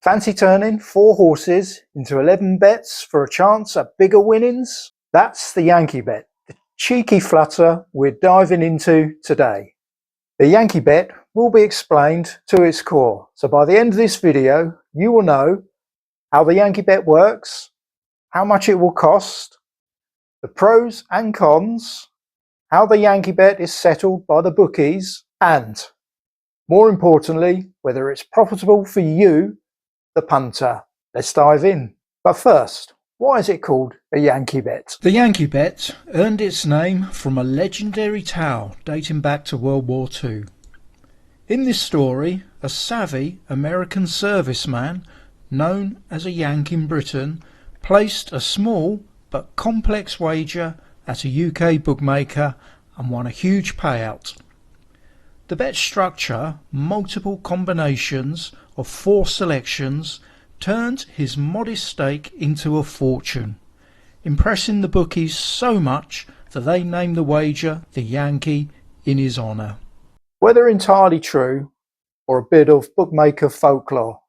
Fancy turning 4 horses into 11 bets for a chance at bigger winnings? That's the Yankee Bet, the cheeky flutter we're diving into today. The Yankee Bet will be explained to its core, so by the end of this video you will know how the Yankee Bet works, how much it will cost, the pros and cons, how the Yankee Bet is settled by the bookies, and, more importantly, whether it's profitable for you, the punter. Let's dive in. But first, why is it called a Yankee Bet? The Yankee Bet earned its name from a legendary tale dating back to World War II. In this story, a savvy American serviceman, known as a Yank in Britain, placed a small but complex wager at a UK bookmaker and won a huge payout. The bet structure, multiple combinations of 4 selections, turned his modest stake into a fortune, impressing the bookies so much that they named the wager the Yankee in his honour. Whether entirely true or a bit of bookmaker folklore,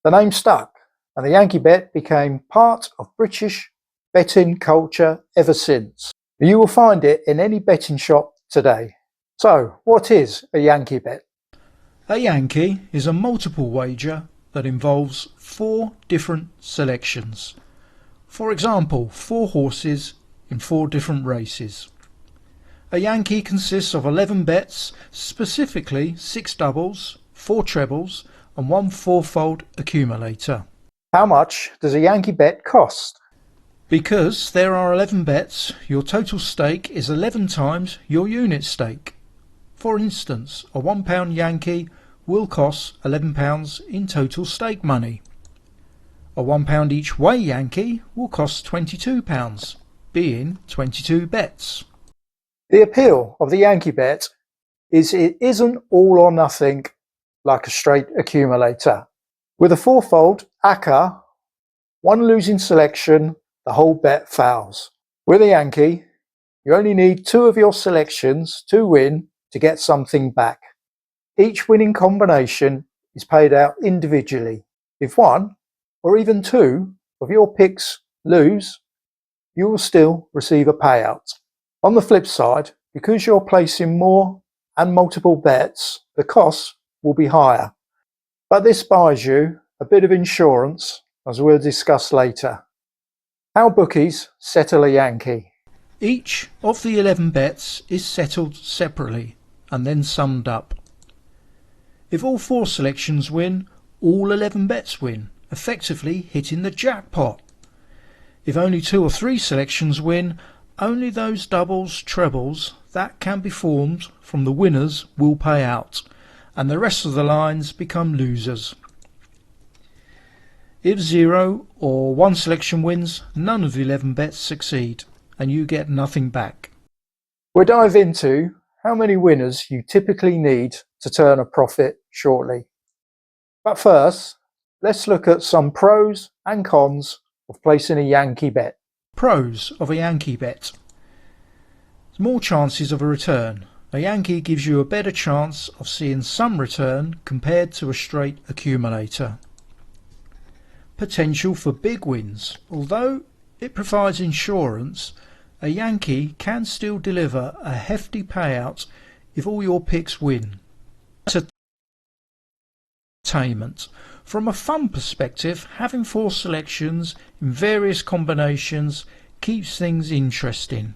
the name stuck and the Yankee Bet became part of British betting culture ever since. You will find it in any betting shop today. So, what is a Yankee Bet? A Yankee is a multiple wager that involves 4 different selections. For example, 4 horses in 4 different races. A Yankee consists of 11 bets, specifically 6 doubles, 4 trebles and 1 fourfold accumulator. How much does a Yankee Bet cost? Because there are 11 bets, your total stake is 11 times your unit stake. For instance, a £1 Yankee will cost £11 in total stake money. A £1 each way Yankee will cost £22, being 22 bets. The appeal of the Yankee Bet is it isn't all or nothing like a straight accumulator. With a fourfold ACCA, one losing selection, the whole bet fouls. With a Yankee, you only need 2 of your selections to win to get something back. Each winning combination is paid out individually. If 1 or even 2 of your picks lose, you will still receive a payout. On the flip side, because you're placing more and multiple bets, the costs will be higher. But this buys you a bit of insurance, as we'll discuss later. How bookies settle a Yankee. Each of the 11 bets is settled separately and then summed up. If all 4 selections win, all 11 bets win, effectively hitting the jackpot. If only 2 or 3 selections win, only those doubles, trebles that can be formed from the winners will pay out, and the rest of the lines become losers. If 0 or 1 selection wins, none of the 11 bets succeed, and you get nothing back. We'll dive into how many winners you typically need to turn a profit shortly. But first, let's look at some pros and cons of placing a Yankee Bet. Pros of a Yankee Bet. More chances of a return. A Yankee gives you a better chance of seeing some return compared to a straight accumulator. Potential for big wins. Although it provides insurance, a Yankee can still deliver a hefty payout if all your picks win. Entertainment. From a fun perspective, having 4 selections in various combinations keeps things interesting.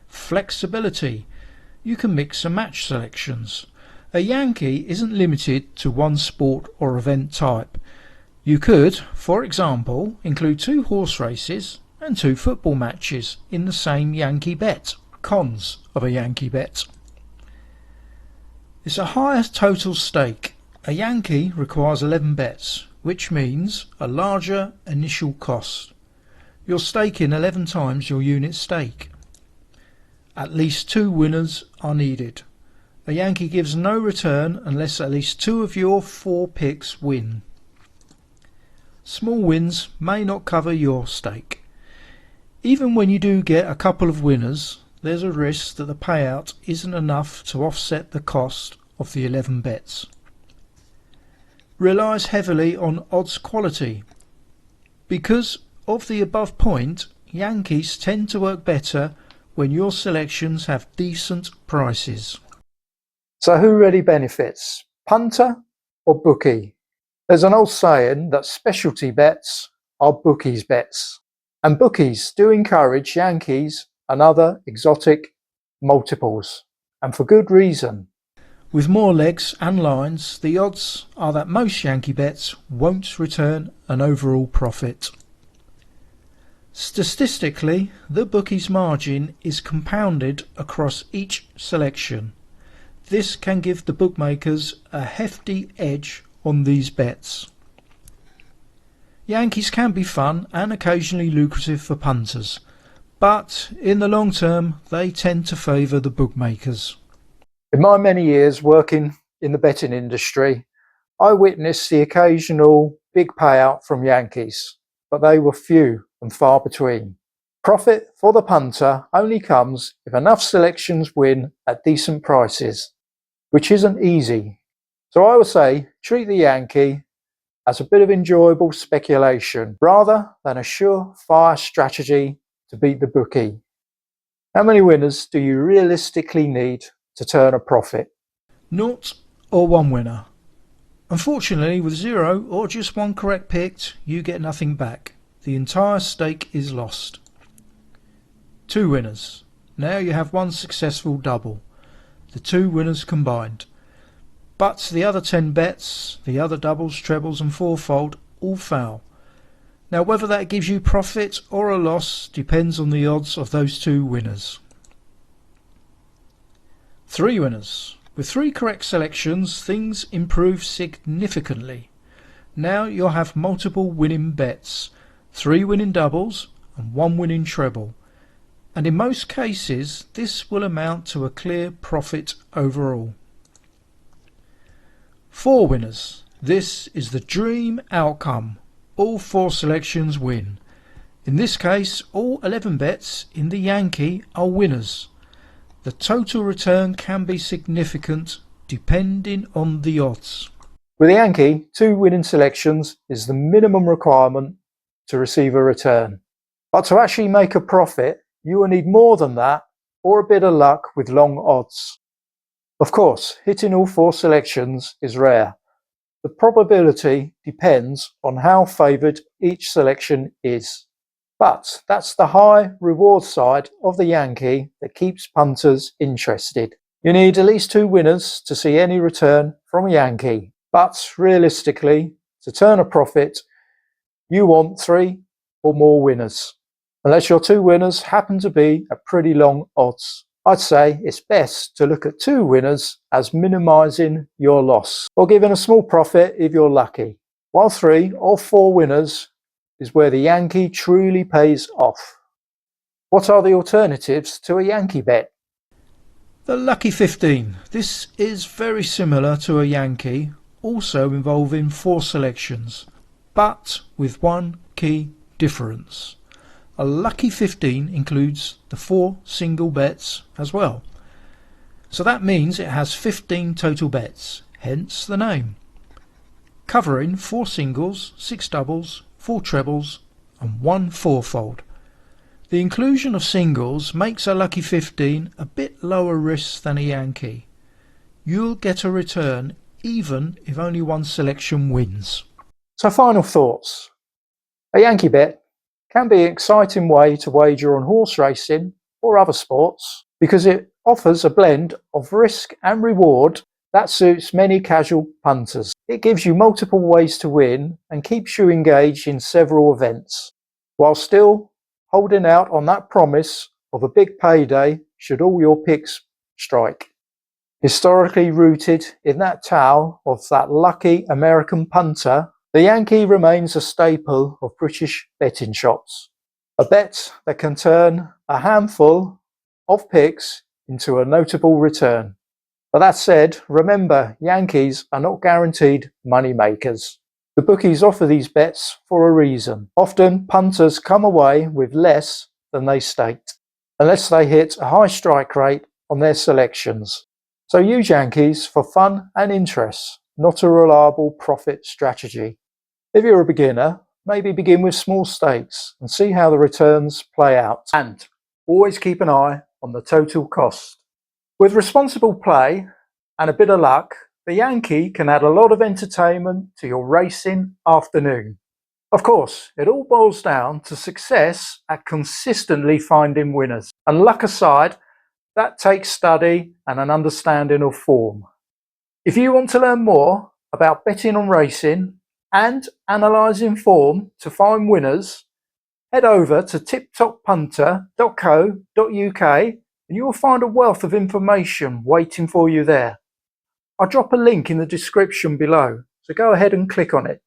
Flexibility. You can mix and match selections. A Yankee isn't limited to one sport or event type. You could, for example, include 2 horse races and 2 football matches in the same Yankee Bet. Cons of a Yankee Bet. It's a higher total stake. A Yankee requires 11 bets, which means a larger initial cost. You're staking 11 times your unit stake. At least 2 winners are needed. A Yankee gives no return unless at least 2 of your 4 picks win. Small wins may not cover your stake. Even when you do get a couple of winners, there's a risk that the payout isn't enough to offset the cost of the 11 bets. relies heavily on odds quality. Because of the above point, Yankees tend to work better when your selections have decent prices. So who really benefits, punter or bookie? There's an old saying that specialty bets are bookies' bets, and bookies do encourage Yankees and other exotic multiples, and for good reason. With more legs and lines, the odds are that most Yankee bets won't return an overall profit. Statistically, the bookie's margin is compounded across each selection. This can give the bookmakers a hefty edge on these bets. Yankees can be fun and occasionally lucrative for punters, but in the long term they tend to favour the bookmakers. In my many years working in the betting industry, I witnessed the occasional big payout from Yankees, but they were few and far between. Profit for the punter only comes if enough selections win at decent prices, which isn't easy. So I would say treat the Yankee as a bit of enjoyable speculation rather than a surefire strategy to beat the bookie. How many winners do you realistically need to turn a profit? 0 or 1 winner. Unfortunately, with 0 or just 1 correct picked, you get nothing back. The entire stake is lost. 2 winners. Now you have 1 successful double. The 2 winners combined. But the other 10 bets, the other doubles, trebles and fourfold, all fail. Now whether that gives you profit or a loss depends on the odds of those 2 winners. 3 winners. With 3 correct selections, things improve significantly. Now you'll have multiple winning bets, 3 winning doubles and 1 winning treble. And in most cases, this will amount to a clear profit overall. 4 winners. This is the dream outcome. All 4 selections win. In this case, all 11 bets in the Yankee are winners. The total return can be significant depending on the odds. With the Yankee, 2 winning selections is the minimum requirement to receive a return. But to actually make a profit, you will need more than that or a bit of luck with long odds. Of course, hitting all 4 selections is rare. The probability depends on how favoured each selection is. But that's the high reward side of the Yankee that keeps punters interested. You need at least 2 winners to see any return from a Yankee. But realistically, to turn a profit, you want 3 or more winners. Unless your 2 winners happen to be at pretty long odds. I'd say it's best to look at 2 winners as minimising your loss, or giving a small profit if you're lucky, while 3 or 4 winners is where the Yankee truly pays off. What are the alternatives to a Yankee bet? The Lucky 15. This is very similar to a Yankee, also involving 4 selections, but with one key difference. A Lucky 15 includes the 4 single bets as well. So that means it has 15 total bets, hence the name, covering 4 singles, 6 doubles, 4 trebles and 1 fourfold. The inclusion of singles makes a Lucky 15 a bit lower risk than a Yankee. You'll get a return even if only 1 selection wins. So final thoughts. A Yankee bet can be an exciting way to wager on horse racing or other sports because it offers a blend of risk and reward that suits many casual punters. It gives you multiple ways to win and keeps you engaged in several events, while still holding out on that promise of a big payday should all your picks strike. Historically rooted in that tale of that lucky American punter, the Yankee remains a staple of British betting shops. A bet that can turn a handful of picks into a notable return. But that said, remember, Yankees are not guaranteed money makers. The bookies offer these bets for a reason. Often, punters come away with less than they staked, unless they hit a high strike rate on their selections. So use Yankees for fun and interest, not a reliable profit strategy. If you're a beginner, maybe begin with small stakes and see how the returns play out. And always keep an eye on the total cost. With responsible play and a bit of luck, the Yankee can add a lot of entertainment to your racing afternoon. Of course, it all boils down to success at consistently finding winners. And luck aside, that takes study and an understanding of form. If you want to learn more about betting on racing and analysing form to find winners, head over to tiptoppunter.co.uk and you will find a wealth of information waiting for you there. I'll drop a link in the description below, so go ahead and click on it.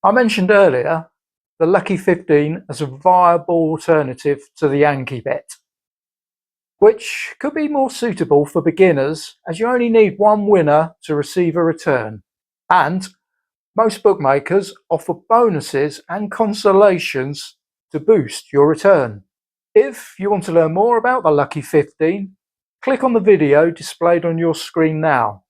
I mentioned earlier the Lucky 15 as a viable alternative to the Yankee Bet, which could be more suitable for beginners as you only need one winner to receive a return. And most bookmakers offer bonuses and consolations to boost your return. If you want to learn more about the Lucky 15, click on the video displayed on your screen now.